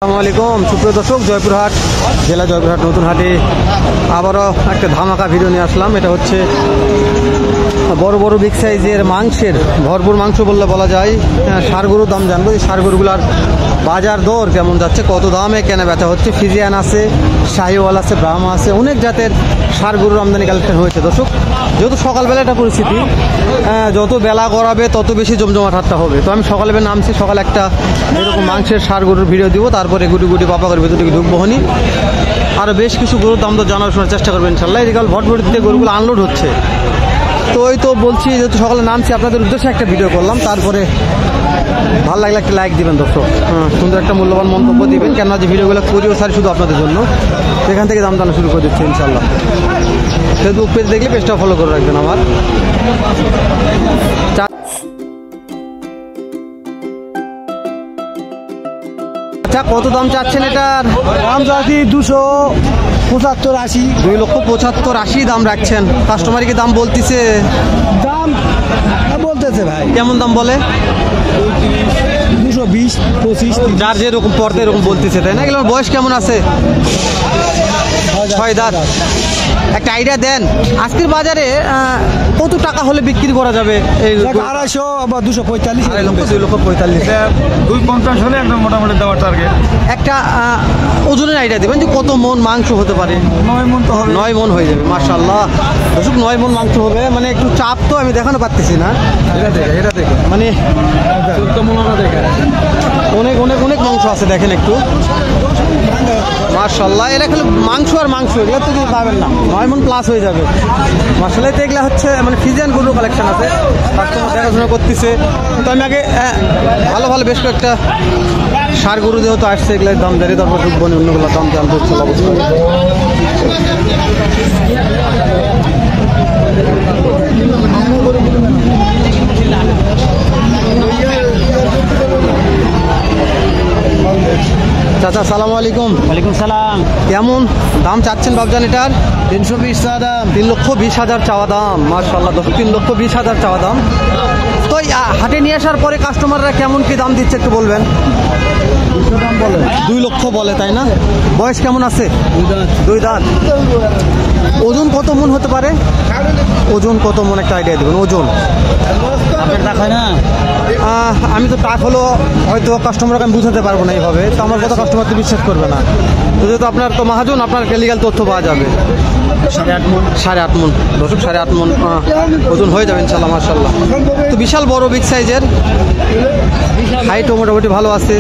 আসসালামু আলাইকুম সুপ্রিয় দর্শক, জয়পুরহাট জেলা জয়পুরহাট নতুন হাটে আবারও একটা ধামাকা ভিডিও নিয়ে আসলাম। এটা হচ্ছে বড় বড় বিগ সাইজের মাংসের ভরপুর মাংস বললে বলা যায়। ষাঁড় গরুর দাম জানবো, এই ষাঁড় গরুগুলার বাজার দর কেমন যাচ্ছে, কত দামে কেনা বেচা হচ্ছে। ফিজিয়ান আছে, শাহিওয়াল আছে, ব্রাহ্মা আছে, অনেক জাতের ষাঁড় গরুর আমদানি কালেকশন হয়েছে। দর্শক, যেহেতু সকালবেলা একটা পরিস্থিতি, যত বেলা গড়াবে তত বেশি জমজমাট হাটটা হবে। তো আমি সকালবেলা নামছি, সকালে একটা এরকম মাংসের ষাঁড় গরুর ভিডিও দিব, তারপরে গুটি গুটি পাপা করে ভেতর থেকে ঢুকবো হনি। আরও বেশ কিছু গরুর দাম তো জানার শোনার চেষ্টা করবেন ইনশাল্লাহ। এদিকে ভটভটিতে গরুগুলো আনলোড হচ্ছে। তো ওই তো বলছি, যেহেতু সকালে নামছি, আপনাদের উদ্দেশ্যে একটা ভিডিও করলাম। তারপরে ভালো লাগলে একটা লাইক দিবেন দর্শক, সুন্দর একটা মূল্যবান মন্তব্য দিবেন, কেননা যে ভিডিওগুলো করিও সারি শুধু আপনাদের জন্য। সেখান থেকে দাম জানা শুরু করে দিচ্ছি ইনশাল্লাহ। ফেসবুক পেজ দেখলে পেজটা ফলো করে রাখবেন আমার। আচ্ছা, কত দাম চাচ্ছেন এটার? দাম চাচ্ছি 275-80। 2,75,80 দাম রাখছেন। কাস্টমারকে দাম বলতেছে? দাম বলতেছে ভাই। কেমন দাম বলে? 220-25। যার যেরকম পড়তে এরকম বলতেছে, তাই না? এগুলোর বয়স কেমন আছে? 6 দাঁত। একটা আইডিয়া দেন, আজকের বাজারে কত টাকা হলে বিক্রি করা যাবে? এই 250 বা 245। 2,45,000। 250 হলে একদম মোটামুটি দেওয়ার টার্গেট। একটা ওজনের আইডিয়া দেবেন যে কত মন মাংস হতে পারে? 9 মণ তো হবে। 9 মন হয়ে যাবে, মাশাআল্লাহ। দর্শক, 9 মন মাংস হবে, মানে একটু চাপ তো আমি দেখানো পারতেছি না। এটা দেখে মানে দেখে অনেক অনেক অনেক মাংস আছে, দেখেন একটু, মাশাআল্লাহ। এরা খালি মাংস আর মাংস, এগুলো তো কিছু পাবেন না। 9 মন প্লাস হয়ে যাবে মাশাআল্লাহ। তো এগুলো হচ্ছে মানে ফিজিয়ান গরুর কালেকশন আছে, কাস্টমার দেখাশোনা করতেছে। তো আমি আগে ভালো ভালো বেশ কয়েকটা ষাঁড় গরু যেহেতু আসছে, এগুলোর দাম জানি, তারপর ঢুকবো অন্যগুলোর দাম জানতে হচ্ছে অবশ্যই। চাচা, সালাম আলাইকুম। ওয়ালাইকুম সালাম। কেমন দাম চাচ্ছেন বাবজান এটার? 320 চা দাম। 3,20,000 চাওয়া দাম, মাশাআল্লাহ। 3,20,000 চাওয়া দাম। তো হাটে নিয়ে আসার পরে কাস্টমাররা কেমন কি দাম দিচ্ছে একটু বলবেন? 200 দাম বলে। 2 লক্ষ বলে, তাই না? বয়স কেমন আছে? 2 দাঁত। ওজন কত মন হতে পারে? ওজন কত মন একটা আইডিয়া দেবেন? ওজন আপনার দেখায় না। আমি তো টাক হলো হয়তো কাস্টমারকে আমি বুঝাতে পারবো না এইভাবে, তো আমার কথা কাস্টমার তো বিশ্বাস করবে না। তো যেহেতু আপনার তো মাহাজন, আপনার লিগাল তথ্য পাওয়া যাবে। 8.5 মণ। 8.5 মণ দর্শক, 8.5 মণ ওজন হয়ে যাবে ইনশাল্লাহ, মাশাআল্লাহ। তো বিশাল বড় বিগ সাইজের, হাইটও মোটামুটি ভালো আছে।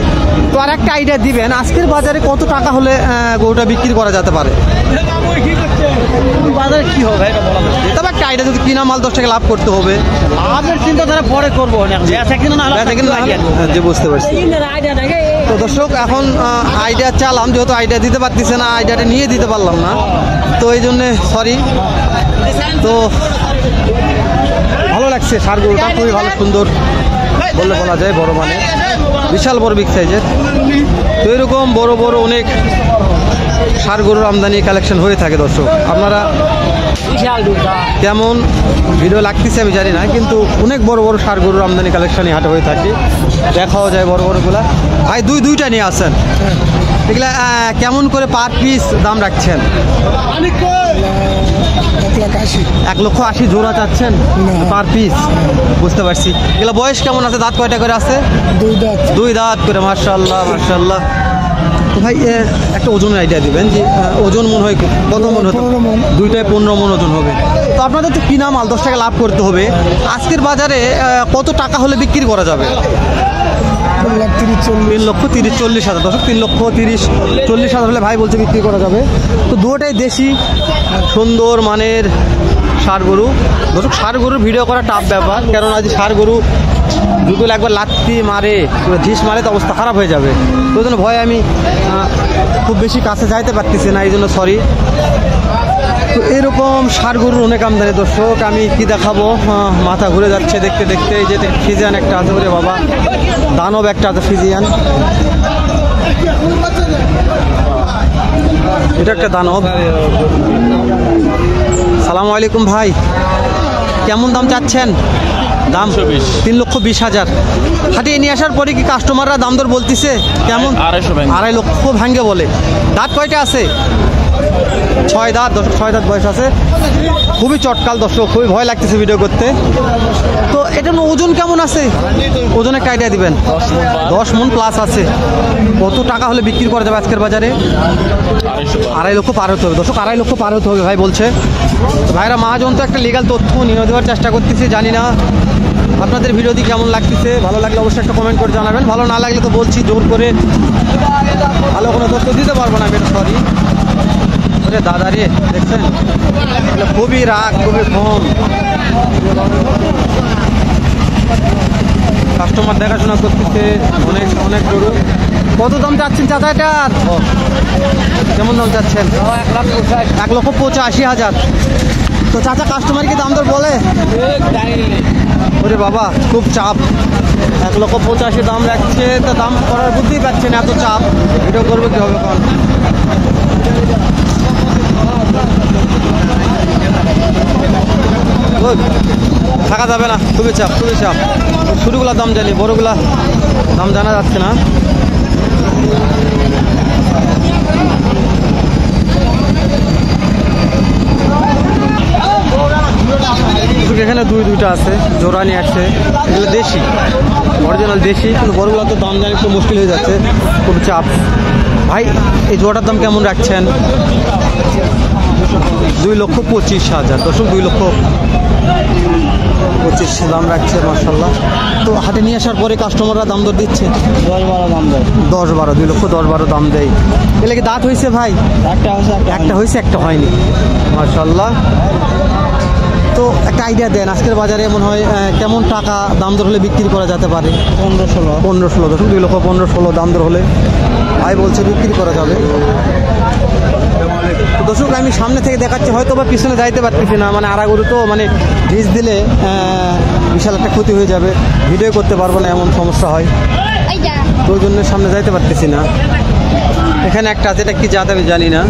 তো আর একটা আইডিয়া দিবেন, আজকের বাজারে কত টাকা হলে গরুটা বিক্রি করা যেতে পারে? বাজারে কি হবে এটা বলা যাবে না। তবে একটা আইডিয়া, যদি কিনা মাল 10 টাকা লাভ করতে হবে। লাভের চিন্তা তারা পরে করবো না, যে বুঝতে পারছি। তো দর্শক, এখন আইডিয়া চালাম, যেহেতু আইডিয়া দিতে পারতেছে না, আইডিয়াটা নিয়ে দিতে পারলাম না, তো এই জন্যে সরি। তো ভালো লাগছে, ষাঁড় গরুটা খুবই ভালো, সুন্দর বললে বলা যায়, বড় মানে বিশাল বড় বিগ সাইজের। তো এরকম বড় বড় অনেক ষাঁড় গরুর আমদানি কালেকশন হয়ে থাকে। দর্শক, আপনারা কেমন ভিডিও লাগতেছে আমি জানি না, কিন্তু অনেক বড় বড় ষাঁড় গরুর আমদানি কালেকশনই হাটে হয়ে থাকে, দেখাও যায় বড় বড়গুলা। ভাই দুইটা নিয়ে আসেন, এগুলা কেমন করে পার পিস দাম রাখছেন? 1,80,000 জোড়া চাচ্ছেন পার পিস, বুঝতে পারছি। এগুলা বয়স কেমন আছে? দাঁত কয়টা করে আছে? 2 দাঁত করে, মাশাআল্লাহ মাশাআল্লাহ। তো ভাই একটা ওজনের আইডিয়া দিবেন যে ওজন মন হয় কত মন হতো? 2টায় 15 মন ওজন হবে। তো আপনাদের তো কিনা মাল 10 টাকা লাভ করতে হবে। আজকের বাজারে কত টাকা হলে বিক্রি করা যাবে? 3,30,40,000 দর্শক, 3,30,40,000 হলে ভাই বলছে বিক্রি করা যাবে। তো দুটোটাই দেশি সুন্দর মানের ষাঁড় গরু। দর্শক, ষাঁড় গরুর ভিডিও করা টাফ ব্যাপার, কেননা আজ ষাঁড় গরু দুটো একবার লাত্তি মারে, ঢিস মারে, তো অবস্থা খারাপ হয়ে যাবে। তো জন্য ভয় আমি খুব বেশি কাছে যাইতে পারতেছি না, এই জন্য সরি। তো এরকম ষাঁড় গরুর অনেক আমদানি দর্শক, আমি কি দেখাবো, মাথা ঘুরে যাচ্ছে দেখতে দেখতে। এই যে ফিজিয়ান একটা আছে, ওরে বাবা, দানব একটা আছে ফিজিয়ান, এটা একটা দানব। সালাম আলাইকুম ভাই, কেমন দাম চাচ্ছেন? দাম 3,20,000। হাটিয়ে নিয়ে আসার পরে কি কাস্টমাররা দাম দর বলতেছে কেমন? 2.5 লক্ষ ভাঙ্গে বলে। দাঁত কয়টা আছে? 6 দাঁত। দর্শক 6 দাঁত বয়স আছে। খুবই চটকাল দর্শক, খুবই ভয় লাগতেছে ভিডিও করতে। তো এটা ওজন কেমন আছে? ওজন একটা আইডিয়া দিবেন। 10 মণ প্লাস আছে। কত টাকা হলে বিক্রি করা যাবে আজকের বাজারে? 2.5 লক্ষ পার হতে হবে দর্শক, 2.5 লক্ষ পার হতে হবে ভাই বলছে। তো ভাইরা মহাজন তো একটা লিগাল তথ্য নিয়ে দেওয়ার চেষ্টা করতেছি। জানি না আপনাদের ভিডিওটি কেমন লাগতেছে। ভালো লাগলে অবশ্যই একটা কমেন্ট করে জানাবেন। ভালো না লাগলে তো বলছি জোর করে ভালো কোনো তথ্য দিতে পারবো না, বেটা সরি। ওরে দাদা রে, দেখছেন খুবই রাগ, খুবই কম। কাস্টমার দেখাশোনা করতেছে, অনেক অনেক গরু। কত দাম চাচ্ছেন চাচা এটার? কেমন দাম চাচ্ছেন? 1,85,000। তো চাচা কাস্টমার কি দাম দর বলে? ওরে বাবা খুব চাপ। 1,85,000 দাম রাখছে, তো দাম করার বুদ্ধি পাচ্ছেন, এত চাপ ভিডিও করবো কি হবে? থাকা যাবে না, খুবই চাপ, খুবই চাপ। ছোটগুলার দাম জানি, বড়গুলা দাম জানা যাচ্ছে না। এখানে দুইটা আছে, জোড়া নিয়ে আসছে। এগুলো দেশি, অরিজিনাল দেশি, কিন্তু বড়গুলো তো দাম জানি একটু মুশকিল হয়ে যাচ্ছে, খুব চাপ। ভাই এই জোড়াটার দাম কেমন রাখছেন? 2,25,000 দর্শক, 2,25,000 দাম রাখছে মাশাআল্লাহ। তো হাটে নিয়ে আসার পরে কাস্টমাররা দাম দর দিচ্ছে 10-12 দাম দেয়। 10-12, 2,10,12 দাম দেয়। এলে কি দাঁত হয়েছে ভাই? একটা হয়েছে, একটা হয়নি মাশাআল্লাহ। তো একটা আইডিয়া দেন আজকের বাজারে মনে হয় কেমন টাকা দাম দর হলে বিক্রি করা যেতে পারে? 15-16 দর্শক, 2,15,16 দাম দর হলে ভাই বলছে বিক্রি করা যাবে। দর্শক আমি সামনে থেকে দেখাচ্ছি, হয়তো বা পিছনে যাইতে পারতেছি না, মানে আড়াগরু তো, মানে ভিজ দিলে বিশাল একটা ক্ষতি হয়ে যাবে, ভিডিও করতে পারবো না, এমন সমস্যা হয়। তো ওই জন্য সামনে যাইতে পারতেছি না। এখানে একটা আছে, এটা কি জাত আমি জানি না।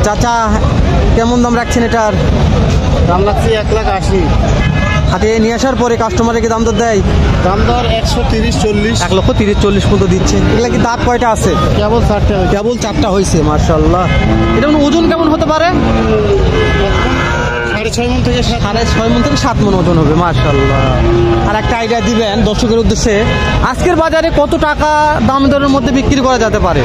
চাচা কেমন দাম রাখছেন এটার? দাম লাগছে 1,80,000। হাতে নিয়ে আসার পরে কাস্টমারকে দাম দর দেয়? দাম দর 130-40। 1,30,40 পর্যন্ত দিচ্ছে। এগুলা কি দাঁত কয়টা আছে? কেবল 4টা। কেবল 4টা হয়েছে মাশাআল্লাহ। এটা ওজন কেমন হতে পারে? 6.5 মণ থেকে 6.5 মণ থেকে 7 মণ ওজন হবে মাশাআল্লাহ। আর একটা আইডিয়া দিবেন দর্শকের উদ্দেশ্যে, আজকের বাজারে কত টাকা দাম দরের মধ্যে বিক্রি করা যেতে পারে?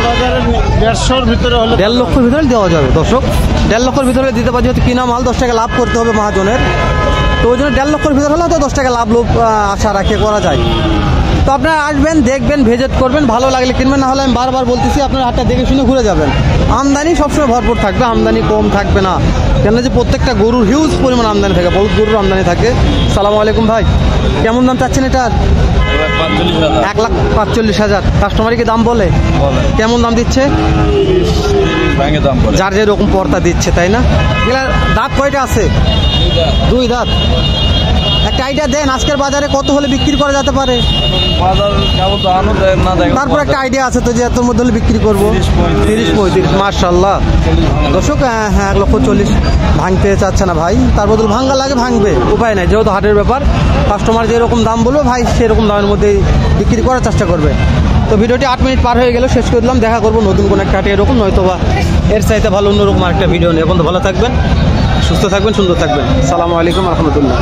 বাজারে 1.5 ভিতরে হলে 1.5 লক্ষের ভিতরে দেওয়া যাবে দর্শক। 1.5 লক্ষের ভিতরে দিতে পারি, যেহেতু কিনা মাল 10 টাকা লাভ করতে হবে মহাজনের। তো ওই জন্য 1.5 লক্ষের ভিতরে হলে তো 10 টাকা লাভ আশা রাখে করা যায়। তো আপনারা আসবেন, দেখবেন, ভিজিট করবেন, ভালো লাগলে কিনবেন, না হলে আমি বারবার বলতেছি আপনারা হাটটা দেখে শুনে ঘুরে যাবেন। আমদানি সবসময় ভরপুর থাকবে, আমদানি কম থাকবে না, কেন যে প্রত্যেকটা গরুর হিউজ পরিমাণ আমদানি থাকে, বহুত গরুর আমদানি থাকে। সালামু আলাইকুম ভাই, কেমন দাম চাচ্ছেন এটার? 1,45,000। কাস্টমারকে দাম বলে কেমন দাম দিচ্ছে? যার যেরকম পর্তা দিচ্ছে, তাই না? এগুলা দাঁত কয়টা আছে? 2 দাঁত। একটা আইডিয়া দেন আজকের বাজারে কত হলে বিক্রি করা যেতে পারে? তারপর একটা আইডিয়া আছে তো যে এত মধ্যে হলে বিক্রি করবো? 30-35 মাশাআল্লাহ। দর্শক 1,40,000 ভাঙতে চাচ্ছে না ভাই, তার বদল ভাঙ্গা লাগে ভাঙবে, উপায় নাই, যেহেতু হাটের ব্যাপার। কাস্টমার যেরকম দাম বলবে ভাই সেরকম দামের মধ্যেই বিক্রি করার চেষ্টা করবে। তো ভিডিওটি 8 মিনিট পার হয়ে গেল, শেষ করে দিলাম। দেখা করবো নতুন কোনো একটা হাটে এরকম, নয়তো বা এর চাইতে ভালো অন্যরকম একটা ভিডিও নিয়ে। এখন তো ভালো থাকবেন, সুস্থ থাকবেন, সুন্দর থাকবেন। সালামু আলাইকুম রহমতুল্লাহ।